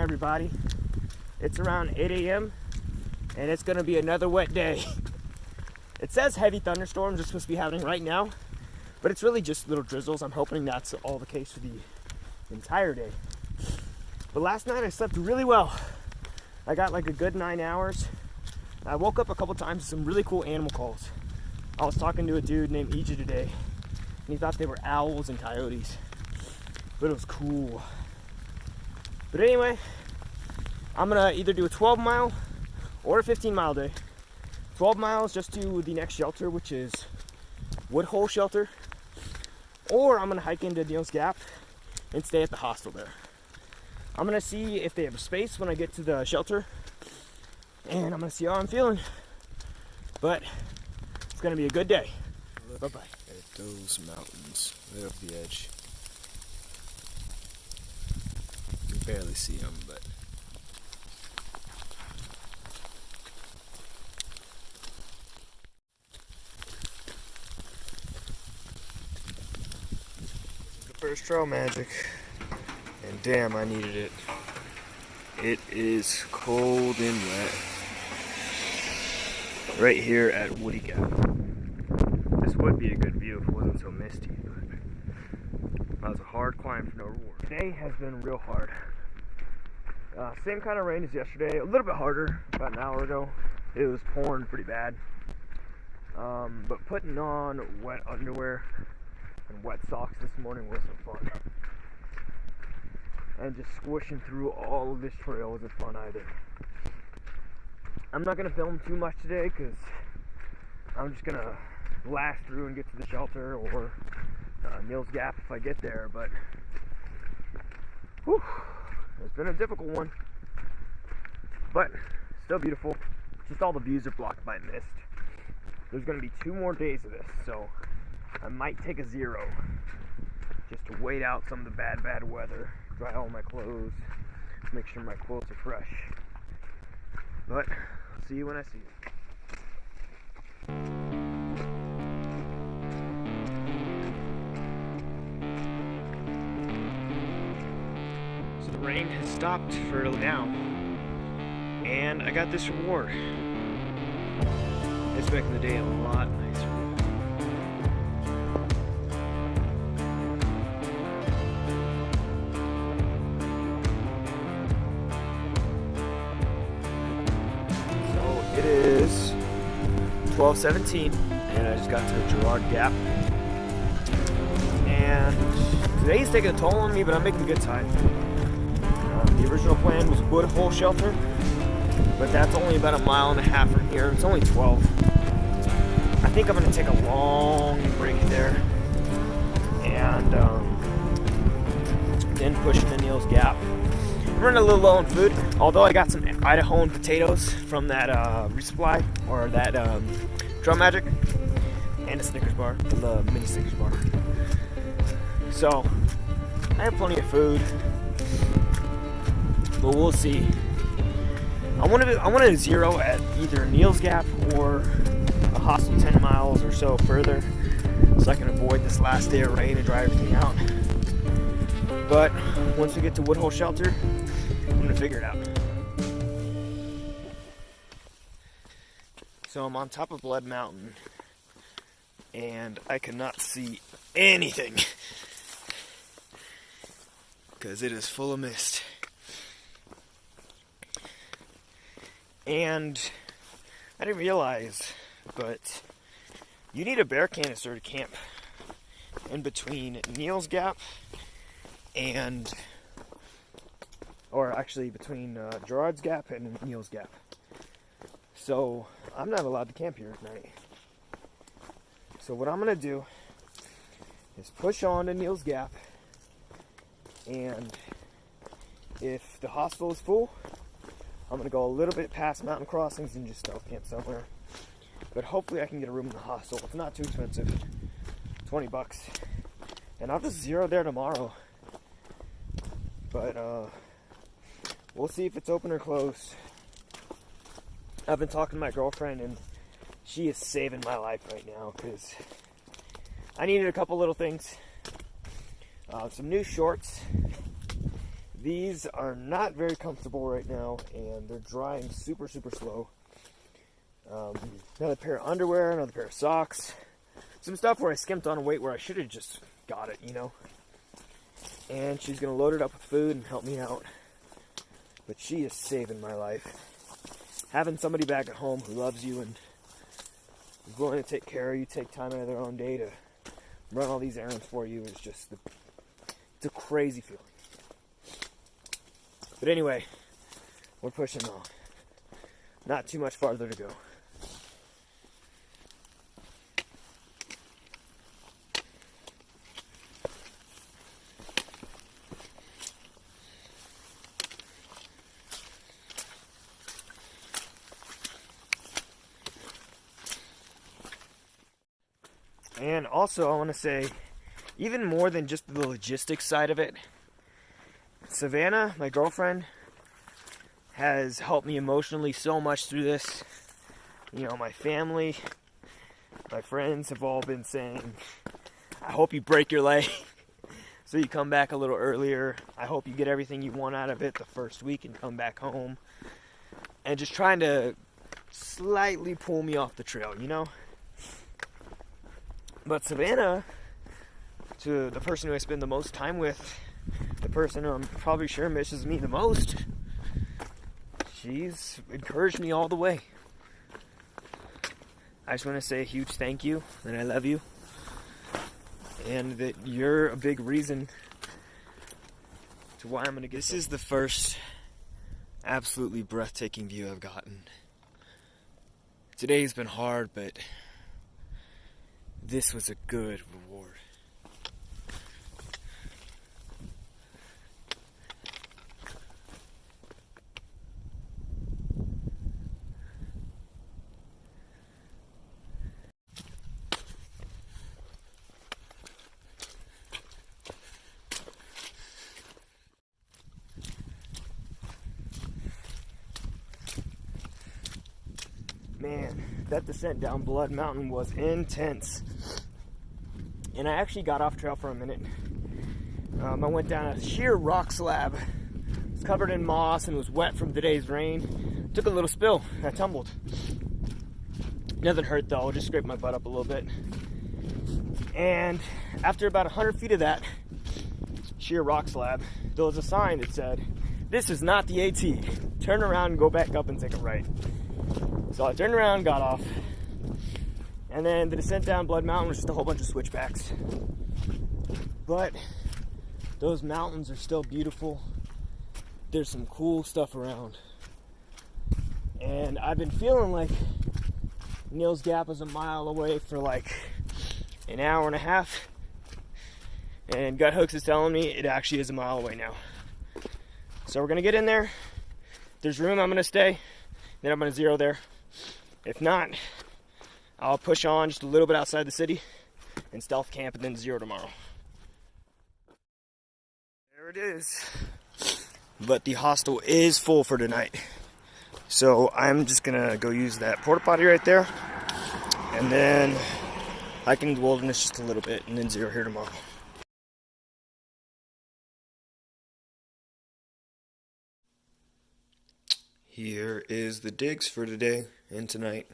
everybody. It's around 8 a.m. and it's gonna be another wet day. It says heavy thunderstorms are supposed to be happening right now, but it's really just little drizzles. I'm hoping that's all the case for the entire day. But last night I slept really well. I got like a good 9 hours. I woke up a couple times with some really cool animal calls. I was talking to a dude named Ija today, and he thought they were owls and coyotes, but it was cool. But anyway, I'm gonna either do a 12-mile or a 15-mile day. 12 miles just to the next shelter, which is Woodhole Shelter, or I'm gonna hike into Neal's Gap and stay at the hostel there. I'm gonna see if they have a space when I get to the shelter, and I'm gonna see how I'm feeling. But it's gonna be a good day. Look bye-bye. At those mountains right up the edge. You can barely see them, but the first trail magic. And damn, I needed it. It is cold and wet. Right here at Woody Gap. This would be a good view if it wasn't so misty, but that was a hard climb for no reward. Today has been real hard. Same kind of rain as yesterday, a little bit harder. About an hour ago, it was pouring pretty bad. But putting on wet underwear and wet socks this morning wasn't fun. And just squishing through all of this trail wasn't fun either. I'm not going to film too much today because I'm just going to blast through and get to the shelter or Neal's Gap if I get there. But whew, it's been a difficult one. But still beautiful. Just all the views are blocked by mist. There's going to be 2 more days of this, so I might take a 0 just to wait out some of the bad weather. Dry all my clothes, make sure my clothes are fresh. But I'll see you when I see you. So the rain has stopped for now, and I got this reward. It's making the day a lot nicer. It is 12:17, and I just got to Girard Gap. And today's taking a toll on me, but I'm making a good time. The original plan was Woodhole Shelter, but that's only about 1.5 miles from here. It's only 12. I think I'm going to take a long break there, and then push into Neal's Gap. I'm running a little low on food, although I got some Idahoan potatoes from that resupply, or that Trail Magic, and a Snickers bar, the mini Snickers bar. So, I have plenty of food, but we'll see. I want to 0 at either Neal's Gap or a hostel 10 miles or so further, so I can avoid this last day of rain and dry everything out. But once we get to Woodhole Shelter, I'm gonna figure it out. So I'm on top of Blood Mountain, and I cannot see anything because it is full of mist. And I didn't realize, but you need a bear canister to camp in between Neal's Gap and, or actually between Girard's Gap and Neal's Gap. So I'm not allowed to camp here at night. So what I'm going to do is push on to Neal's Gap, and if the hostel is full, I'm going to go a little bit past mountain crossings and just stealth camp somewhere. But hopefully I can get a room in the hostel. It's not too expensive. $20. And I'll just 0 there tomorrow. But we'll see if it's open or closed. I've been talking to my girlfriend, and she is saving my life right now because I needed a couple little things. Some new shorts. These are not very comfortable right now, and they're drying super, super slow. Another pair of underwear, another pair of socks. Some stuff where I skimped on weight where I should have just got it, you know. And she's going to load it up with food and help me out. But she is saving my life. Having somebody back at home who loves you and is willing to take care of you, take time out of their own day to run all these errands for you is just, it's a crazy feeling. But anyway, we're pushing on. Not too much farther to go. And also, I want to say, even more than just the logistics side of it, Savannah, my girlfriend, has helped me emotionally so much through this. You know, my family, my friends have all been saying, I hope you break your leg so you come back a little earlier. I hope you get everything you want out of it the first week and come back home. And just trying to slightly pull me off the trail, you know? But Savannah, to the person who I spend the most time with, the person who I'm probably sure misses me the most, she's encouraged me all the way. I just want to say a huge thank you, and I love you, and that you're a big reason to why I'm going to get this. Is the first absolutely breathtaking view I've gotten. Today's been hard, but this was a good reward. Man, that descent down Blood Mountain was intense. And I actually got off trail for a minute. I went down a sheer rock slab. It was covered in moss and was wet from today's rain. Took a little spill. I tumbled. Nothing hurt though. I just scraped my butt up a little bit. And after about 100 feet of that sheer rock slab, there was a sign that said, "This is not the AT. Turn around and go back up and take a right." So I turned around, got off, and then the descent down Blood Mountain was just a whole bunch of switchbacks. But those mountains are still beautiful. There's some cool stuff around. And I've been feeling like Neil's Gap is a mile away for like an hour and a half. And Gut Hooks is telling me it actually is a mile away now. So we're gonna get in there. If there's room, I'm gonna stay. Then I'm gonna zero there. If not, I'll push on just a little bit outside the city and stealth camp and then zero tomorrow. There it is. But the hostel is full for tonight. So I'm just gonna go use that porta potty right there. And then hike into the wilderness just a little bit and then zero here tomorrow. Here is the digs for today and tonight.